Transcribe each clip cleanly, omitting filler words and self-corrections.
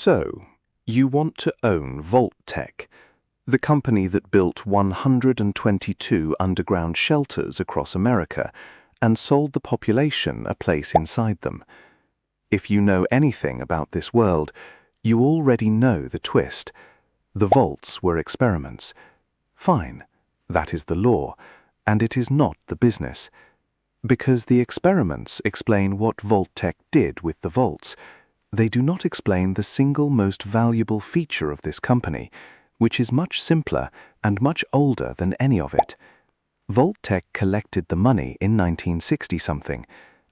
So, you want to own Vault-Tec, the company that built 122 underground shelters across America and sold the population a place inside them. If you know anything about this world, you already know the twist. The vaults were experiments. Fine, that is the law, and it is not the business. Because the experiments explain what Vault-Tec did with the vaults, they do not explain the single most valuable feature of this company, which is much simpler and much older than any of it. Vault-Tec collected the money in 1960-something,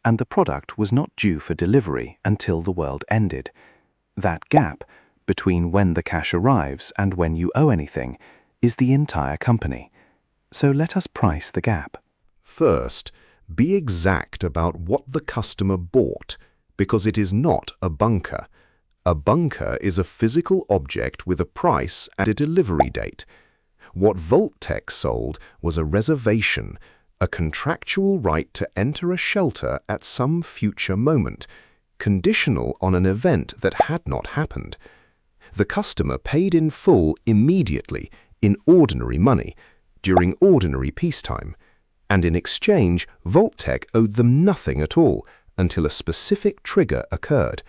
and the product was not due for delivery until the world ended. That gap, between when the cash arrives and when you owe anything, is the entire company. So let us price the gap. First, be exact about what the customer bought, because it is not a bunker. A bunker is a physical object with a price and a delivery date. What Vault-Tec sold was a reservation, a contractual right to enter a shelter at some future moment, conditional on an event that had not happened. The customer paid in full immediately, in ordinary money, during ordinary peacetime, and in exchange, Vault-Tec owed them nothing at all until a specific trigger occurred.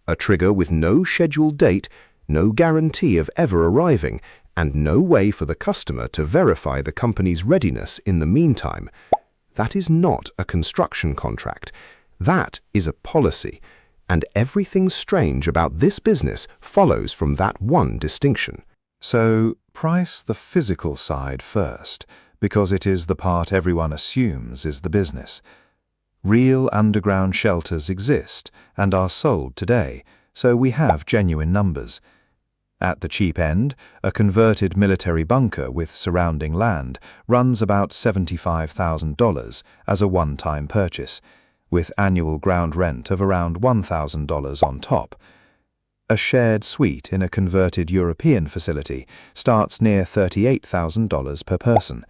A trigger with no scheduled date, no guarantee of ever arriving, and no way for the customer to verify the company's readiness in the meantime. That is not a construction contract. That is a policy, and everything strange about this business follows from that one distinction. So, price the physical side first, because it is the part everyone assumes is the business. Real underground shelters exist and are sold today, so we have genuine numbers. At the cheap end, a converted military bunker with surrounding land runs about $75,000 as a one-time purchase, with annual ground rent of around $1,000 on top. A shared suite in a converted European facility starts near $38,000 per person.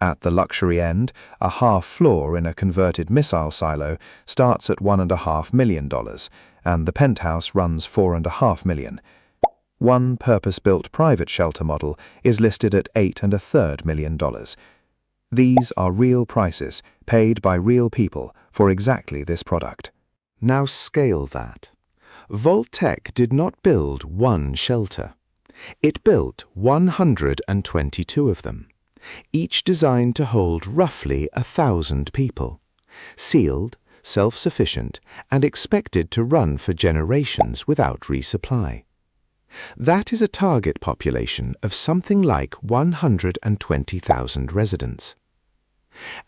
At the luxury end, a half floor in a converted missile silo starts at $1.5 million, and the penthouse runs $4.5 million. One purpose-built private shelter model is listed at $8.33 million. These are real prices paid by real people for exactly this product. Now scale that. Vault-Tec did not build one shelter. It built 122 of them, each designed to hold roughly 1,000 people, sealed, self-sufficient, and expected to run for generations without resupply. That is a target population of something like 120,000 residents.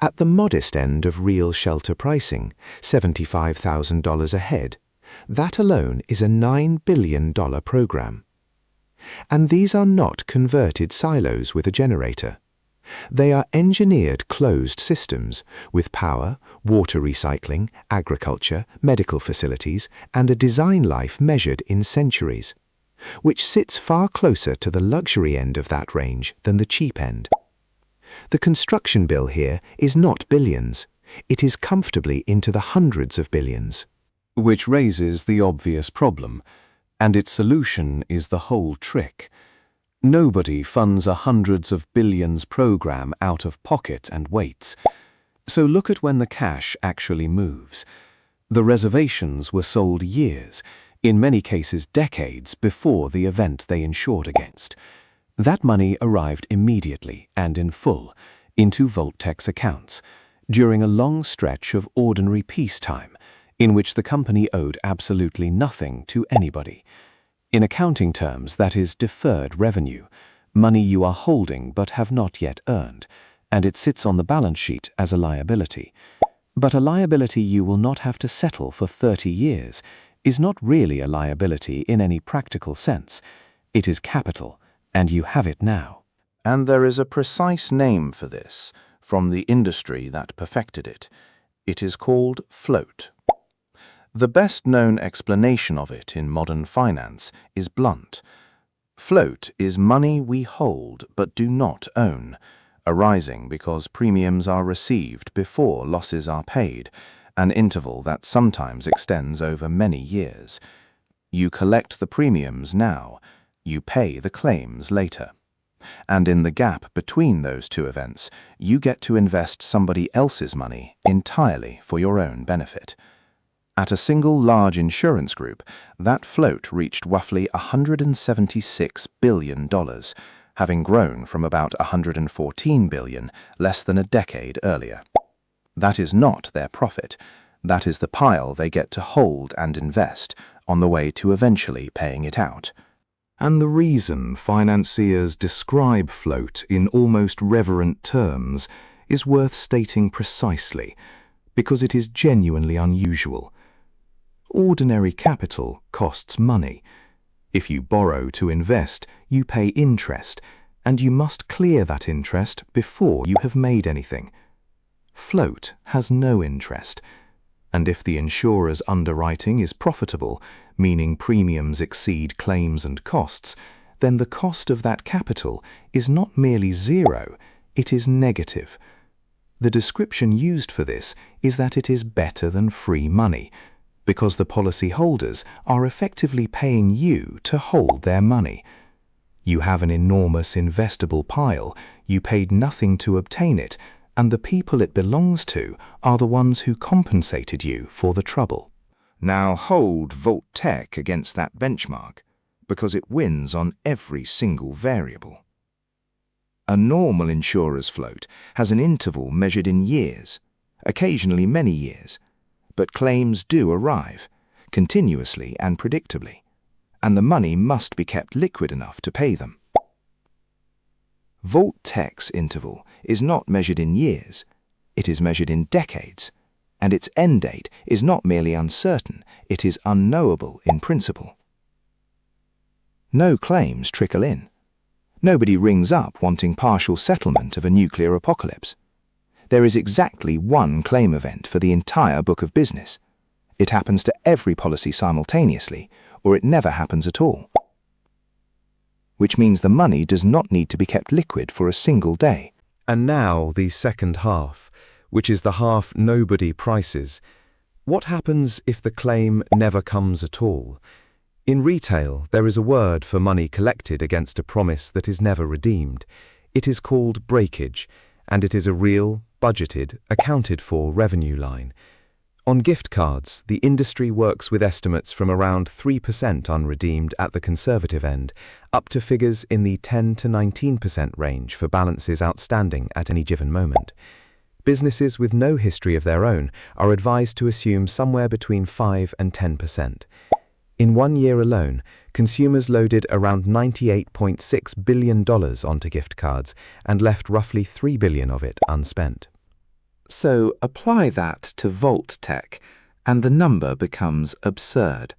At the modest end of real shelter pricing, $75,000 a head, that alone is a $9 billion program. And these are not converted silos with a generator. They are engineered closed systems with power, water recycling, agriculture, medical facilities, and a design life measured in centuries, which sits far closer to the luxury end of that range than the cheap end. The construction bill here is not billions. It is comfortably into the hundreds of billions. Which raises the obvious problem, and its solution is the whole trick. Nobody funds a hundreds of billions program out of pocket and waits. So look at when the cash actually moves. The reservations were sold years, in many cases decades, before the event they insured against. That money arrived immediately and in full into Vault-Tec's accounts during a long stretch of ordinary peacetime in which the company owed absolutely nothing to anybody. In accounting terms, that is deferred revenue, money you are holding but have not yet earned, and it sits on the balance sheet as a liability. But a liability you will not have to settle for 30 years is not really a liability in any practical sense. It is capital, and you have it now. And there is a precise name for this, from the industry that perfected it. It is called float. The best-known explanation of it in modern finance is blunt. Float is money we hold but do not own, arising because premiums are received before losses are paid, an interval that sometimes extends over many years. You collect the premiums now, you pay the claims later. And in the gap between those two events, you get to invest somebody else's money entirely for your own benefit. At a single large insurance group, that float reached roughly $176 billion, having grown from about $114 billion less than a decade earlier. That is not their profit. That is the pile they get to hold and invest on the way to eventually paying it out. And the reason financiers describe float in almost reverent terms is worth stating precisely, because it is genuinely unusual. Ordinary capital costs money. If you borrow to invest, you pay interest, and you must clear that interest before you have made anything. Float has no interest, and if the insurer's underwriting is profitable, meaning premiums exceed claims and costs, then the cost of that capital is not merely zero, it is negative. The description used for this is that it is better than free money, because the policyholders are effectively paying you to hold their money. You have an enormous investable pile, you paid nothing to obtain it, and the people it belongs to are the ones who compensated you for the trouble. Now hold Vault-Tec against that benchmark, because it wins on every single variable. A normal insurer's float has an interval measured in years, occasionally many years, but claims do arrive, continuously and predictably, and the money must be kept liquid enough to pay them. Vault-Tec's interval is not measured in years, it is measured in decades, and its end date is not merely uncertain, it is unknowable in principle. No claims trickle in. Nobody rings up wanting partial settlement of a nuclear apocalypse. There is exactly one claim event for the entire book of business. It happens to every policy simultaneously, or it never happens at all. Which means the money does not need to be kept liquid for a single day. And now the second half, which is the half nobody prices. What happens if the claim never comes at all? In retail, there is a word for money collected against a promise that is never redeemed. It is called breakage, and it is a real, budgeted, accounted-for revenue line. On gift cards, the industry works with estimates from around 3% unredeemed at the conservative end, up to figures in the 10 to 19% range for balances outstanding at any given moment. Businesses with no history of their own are advised to assume somewhere between 5 and 10%. In 1 year alone, consumers loaded around $98.6 billion onto gift cards and left roughly $3 billion of it unspent. So apply that to Vault-Tec, and the number becomes absurd.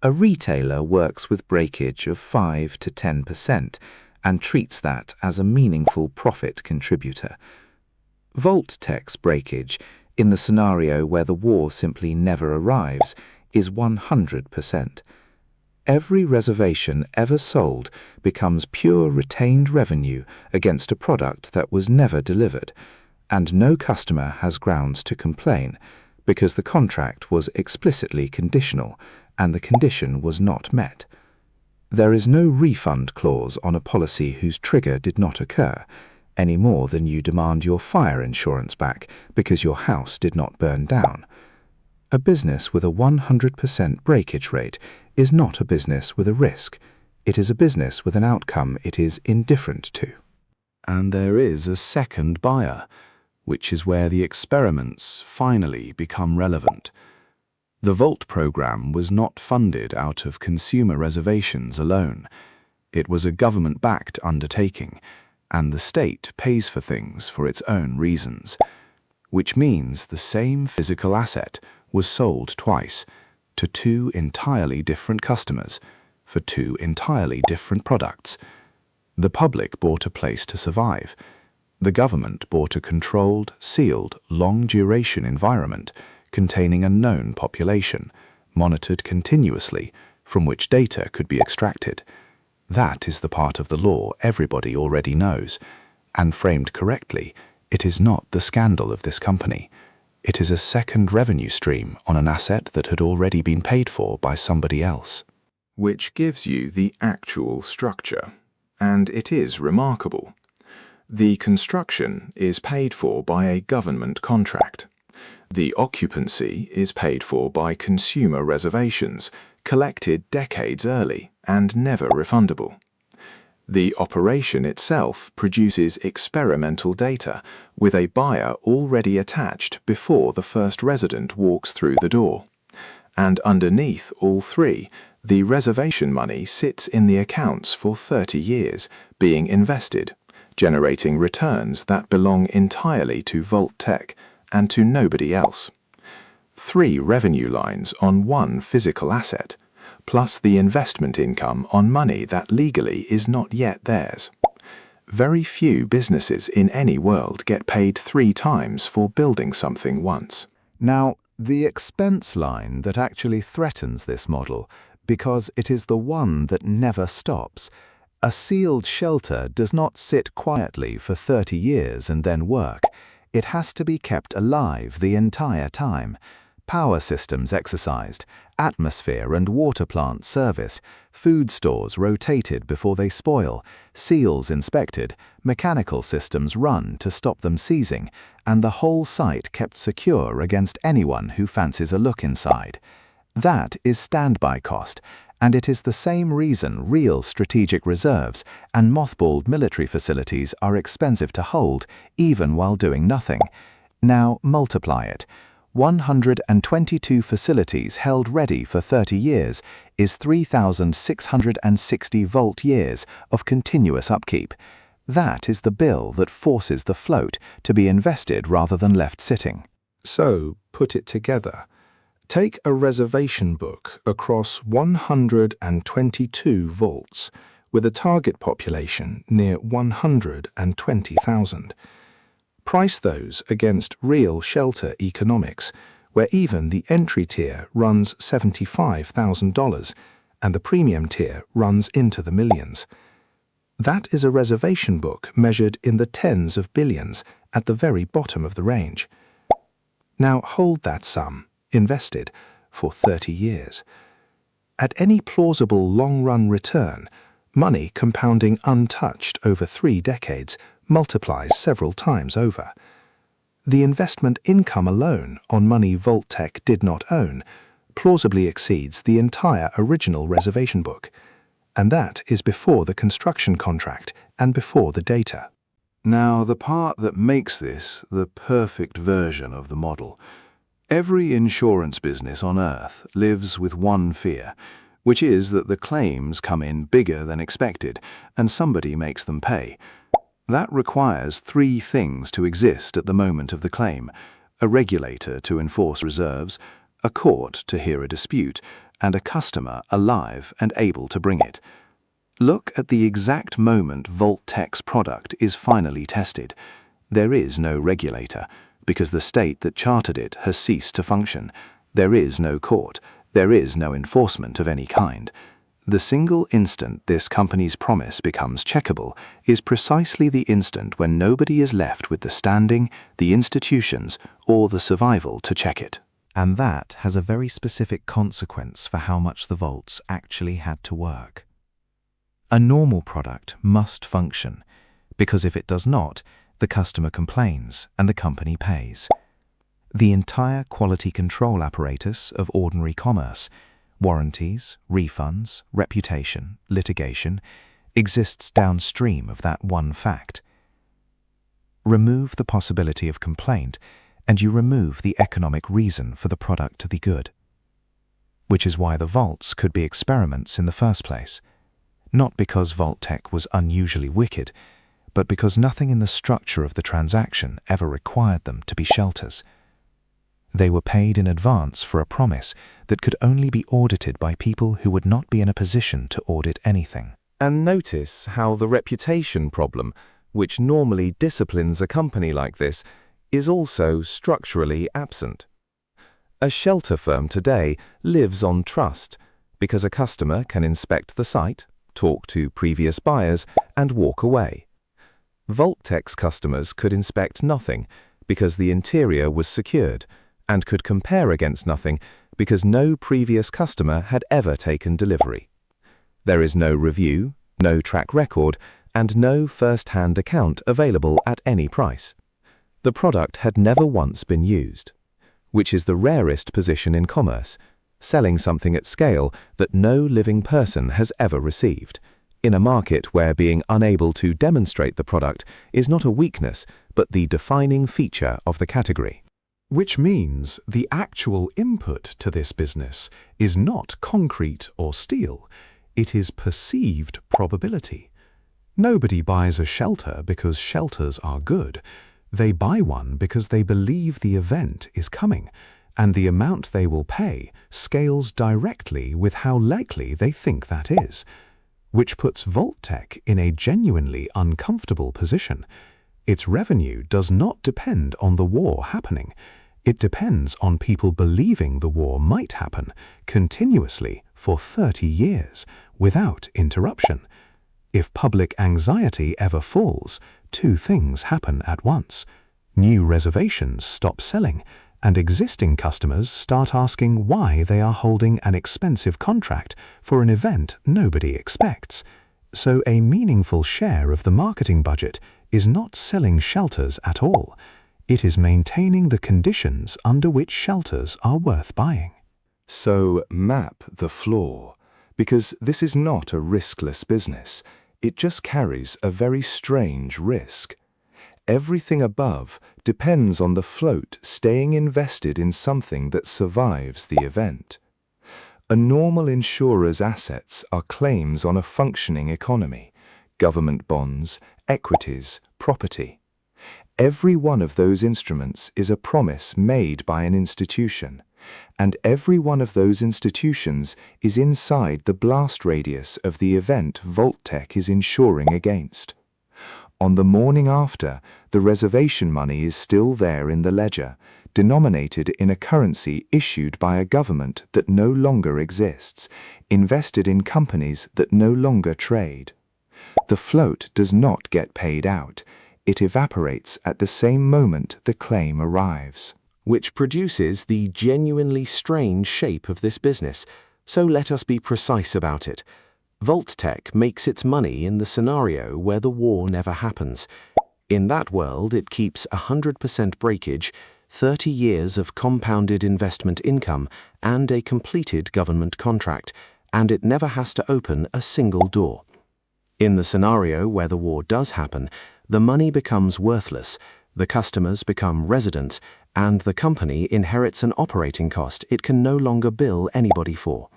A retailer works with breakage of 5 to 10% and treats that as a meaningful profit contributor. Vault-Tec's breakage, in the scenario where the war simply never arrives, is 100%. Every reservation ever sold becomes pure retained revenue against a product that was never delivered, and no customer has grounds to complain because the contract was explicitly conditional and the condition was not met. There is no refund clause on a policy whose trigger did not occur, any more than you demand your fire insurance back because your house did not burn down. A business with a 100% breakage rate is not a business with a risk. It is a business with an outcome it is indifferent to. And there is a second buyer, which is where the experiments finally become relevant. The Vault program was not funded out of consumer reservations alone. It was a government-backed undertaking, and the state pays for things for its own reasons, which means the same physical asset was sold twice, to two entirely different customers, for two entirely different products. The public bought a place to survive. The government bought a controlled, sealed, long-duration environment containing a known population, monitored continuously, from which data could be extracted. That is the part of the law everybody already knows, and framed correctly, it is not the scandal of this company. It is a second revenue stream on an asset that had already been paid for by somebody else. which gives you the actual structure, and it is remarkable. The construction is paid for by a government contract. The occupancy is paid for by consumer reservations, collected decades early and never refundable. The operation itself produces experimental data with a buyer already attached before the first resident walks through the door. And underneath all three, the reservation money sits in the accounts for 30 years, being invested, generating returns that belong entirely to Vault-Tec and to nobody else. 3 revenue lines on one physical asset, plus the investment income on money that legally is not yet theirs. Very few businesses in any world get paid 3 times for building something once. Now, the expense line that actually threatens this model, because it is the one that never stops. A sealed shelter does not sit quietly for 30 years and then work. It has to be kept alive the entire time. Power systems exercised, atmosphere and water plants serviced, food stores rotated before they spoil, seals inspected, mechanical systems run to stop them seizing, and the whole site kept secure against anyone who fancies a look inside. That is standby cost, and it is the same reason real strategic reserves and mothballed military facilities are expensive to hold, even while doing nothing. Now multiply it. 122 facilities held ready for 30 years is 3,660 volt years of continuous upkeep. That is the bill that forces the float to be invested rather than left sitting. So, put it together. Take a reservation book across 122 vaults with a target population near 120,000. Price those against real shelter economics, where even the entry tier runs $75,000 and the premium tier runs into the millions. That is a reservation book measured in the tens of billions at the very bottom of the range. Now hold that sum, invested, for 30 years. At any plausible long-run return, money compounding untouched over 3 decades multiplies several times over. The investment income alone on money Vault-Tec did not own plausibly exceeds the entire original reservation book, and that is before the construction contract and before the data. Now, the part that makes this the perfect version of the model. Every insurance business on Earth lives with one fear, which is that the claims come in bigger than expected and somebody makes them pay. That requires 3 things to exist at the moment of the claim: a regulator to enforce reserves, a court to hear a dispute, and a customer alive and able to bring it. Look at the exact moment Vault-Tec's product is finally tested. There is no regulator, because the state that chartered it has ceased to function. There is no court. There is no enforcement of any kind. The single instant this company's promise becomes checkable is precisely the instant when nobody is left with the standing, the institutions, or the survival to check it. And that has a very specific consequence for how much the vaults actually had to work. A normal product must function, because if it does not, the customer complains and the company pays. The entire quality control apparatus of ordinary commerce, warranties, refunds, reputation, litigation, exists downstream of that one fact. Remove the possibility of complaint, and you remove the economic reason for the product to be good. Which is why the vaults could be experiments in the first place. Not because Vault-Tec was unusually wicked, but because nothing in the structure of the transaction ever required them to be shelters. They were paid in advance for a promise that could only be audited by people who would not be in a position to audit anything. And notice how the reputation problem, which normally disciplines a company like this, is also structurally absent. A shelter firm today lives on trust, because a customer can inspect the site, talk to previous buyers, and walk away. Vault-Tec's customers could inspect nothing, because the interior was secured, and could compare against nothing because no previous customer had ever taken delivery. There is no review, no track record, and no first-hand account available at any price. The product had never once been used, which is the rarest position in commerce, selling something at scale that no living person has ever received, in a market where being unable to demonstrate the product is not a weakness, but the defining feature of the category. Which means the actual input to this business is not concrete or steel, it is perceived probability. Nobody buys a shelter because shelters are good. They buy one because they believe the event is coming, and the amount they will pay scales directly with how likely they think that is, which puts Vault-Tec in a genuinely uncomfortable position. Its revenue does not depend on the war happening. It depends on people believing the war might happen continuously for 30 years without interruption. If public anxiety ever falls, two things happen at once. New reservations stop selling, and existing customers start asking why they are holding an expensive contract for an event nobody expects. So a meaningful share of the marketing budget is not selling shelters at all. It is maintaining the conditions under which shelters are worth buying. So map the floor, because this is not a riskless business. It just carries a very strange risk. Everything above depends on the float staying invested in something that survives the event. A normal insurer's assets are claims on a functioning economy, government bonds, equities, property. Every one of those instruments is a promise made by an institution, and every one of those institutions is inside the blast radius of the event Vault-Tec is insuring against. On the morning after, the reservation money is still there in the ledger, denominated in a currency issued by a government that no longer exists, invested in companies that no longer trade. The float does not get paid out. It evaporates at the same moment the claim arrives. Which produces the genuinely strange shape of this business, so let us be precise about it. Vault-Tec makes its money in the scenario where the war never happens. In that world, it keeps 100% breakage, 30 years of compounded investment income, and a completed government contract, and it never has to open a single door. In the scenario where the war does happen, the money becomes worthless, the customers become residents, and the company inherits an operating cost it can no longer bill anybody for.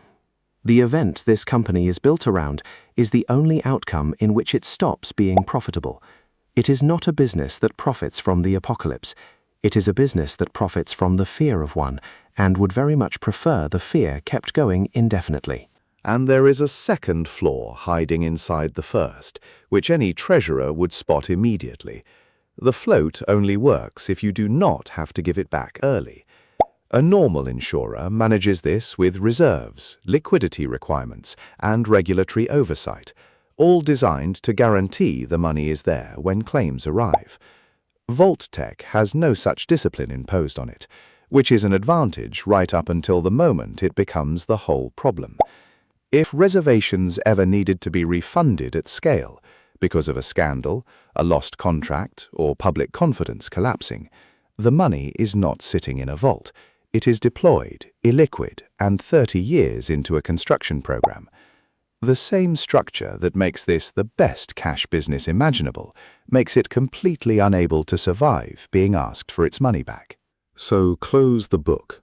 The event this company is built around is the only outcome in which it stops being profitable. It is not a business that profits from the apocalypse. It is a business that profits from the fear of one, and would very much prefer the fear kept going indefinitely. And there is a second flaw hiding inside the first, which any treasurer would spot immediately. The float only works if you do not have to give it back early. A normal insurer manages this with reserves, liquidity requirements, and regulatory oversight, all designed to guarantee the money is there when claims arrive. Vault-Tec has no such discipline imposed on it, which is an advantage right up until the moment it becomes the whole problem. If reservations ever needed to be refunded at scale, because of a scandal, a lost contract, or public confidence collapsing, the money is not sitting in a vault. It is deployed, illiquid, and 30 years into a construction program. The same structure that makes this the best cash business imaginable makes it completely unable to survive being asked for its money back. So close the book.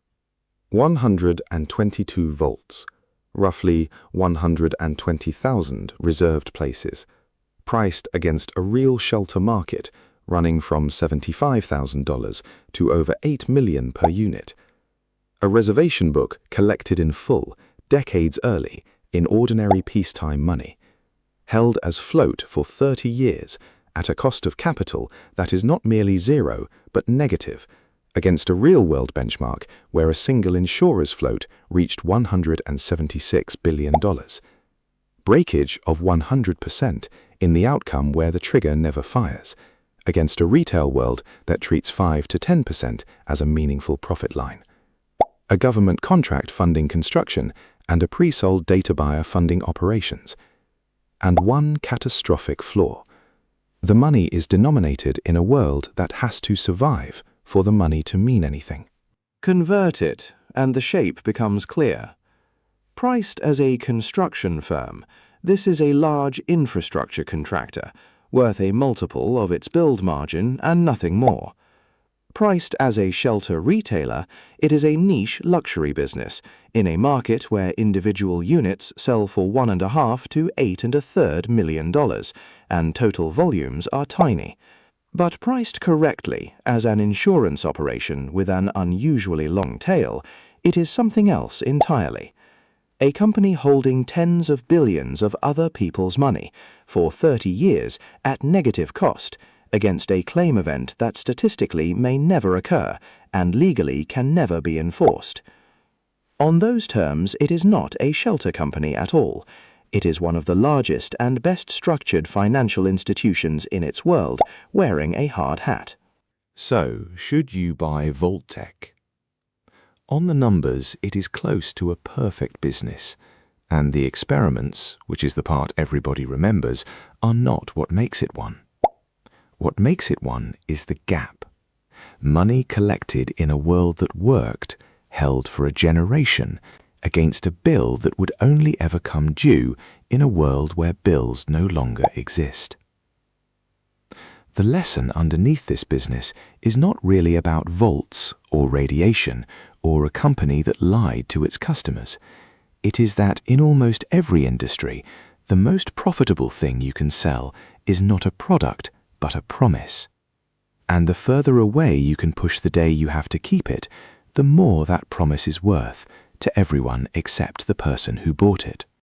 122 vaults, roughly 120,000 reserved places, priced against a real shelter market running from $75,000 to over $8 million per unit. A reservation book collected in full, decades early, in ordinary peacetime money, held as float for 30 years at a cost of capital that is not merely zero but negative, against a real-world benchmark where a single insurer's float reached $176 billion. Breakage of 100% in the outcome where the trigger never fires, against a retail world that treats 5 to 10% as a meaningful profit line. A government contract funding construction and a pre-sold data buyer funding operations. And one catastrophic flaw. The money is denominated in a world that has to survive for the money to mean anything. Convert it, and the shape becomes clear. Priced as a construction firm, this is a large infrastructure contractor, worth a multiple of its build margin and nothing more. Priced as a shelter retailer, it is a niche luxury business in a market where individual units sell for $1.5 to $8.33 million, and total volumes are tiny. But priced correctly as an insurance operation with an unusually long tail, it is something else entirely. A company holding tens of billions of other people's money for 30 years at negative cost, against a claim event that statistically may never occur and legally can never be enforced. On those terms, it is not a shelter company at all. It is one of the largest and best structured financial institutions in its world, wearing a hard hat. So, should you buy Vault-Tec? On the numbers, it is close to a perfect business, and the experiments, which is the part everybody remembers, are not what makes it one. What makes it one is the gap. Money collected in a world that worked, held for a generation, against a bill that would only ever come due in a world where bills no longer exist. The lesson underneath this business is not really about vaults or radiation or a company that lied to its customers. It is that in almost every industry, the most profitable thing you can sell is not a product, but a promise. And the further away you can push the day you have to keep it, the more that promise is worth to everyone except the person who bought it.